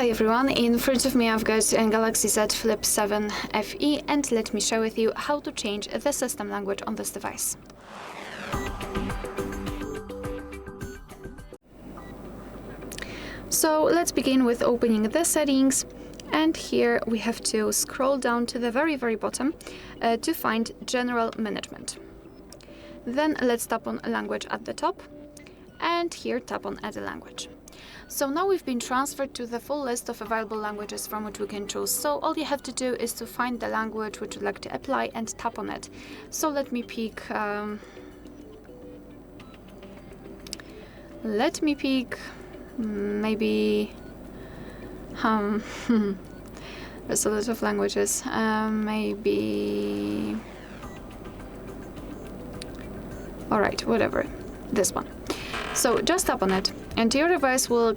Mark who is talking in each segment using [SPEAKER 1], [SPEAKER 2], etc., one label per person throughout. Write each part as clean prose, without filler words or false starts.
[SPEAKER 1] Hi everyone, in front of me I've got a Galaxy Z Flip 7 FE, and let me share with you how to change the system language on this device. So let's begin with opening the settings, and here we have to scroll down to the very bottom to find General Management. Then let's tap on Language at the top, and here tap on Add a Language. So now we've been transferred to the full list of available languages from which we can choose. So all you have to do is to find the language which you'd like to apply and tap on it. So let me pick maybe there's a lot of languages. Maybe all right, whatever, this one. So just tap on it, and your device will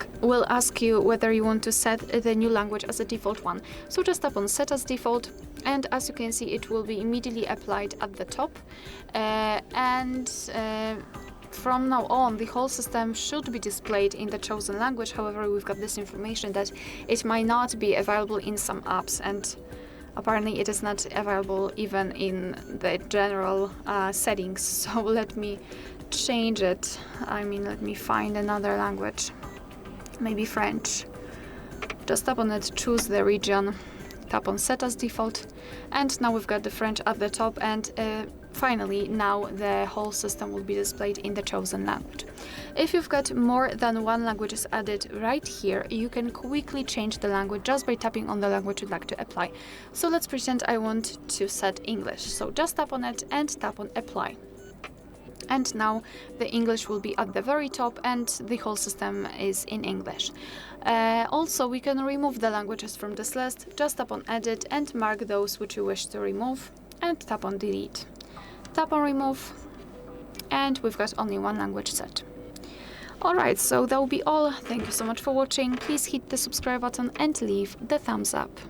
[SPEAKER 1] ask you whether you want to set the new language as a default one. So just tap on Set as Default, and as you can see, it will be immediately applied at the top. From now on, the whole system should be displayed in the chosen language. However, we've got this information that it might not be available in some apps, and apparently it is not available even in the general settings. So let me change it. Let me find another language, maybe French. Just tap on it, choose the region, tap on Set as Default, and now we've got the French at the top, and finally now the whole system will be displayed in the chosen language. If you've got more than one language added right here, you can quickly change the language just by tapping on the language you'd like to apply. So let's pretend I want to set English. So just tap on it and tap on Apply. And now the English will be at the very top, and the whole system is in English. Also, we can remove the languages from this list. Just tap on Edit and mark those which you wish to remove, and tap on Delete. Tap on Remove, and we've got only one language set. Alright, so that will be all. Thank you so much for watching. Please hit the subscribe button and leave the thumbs up.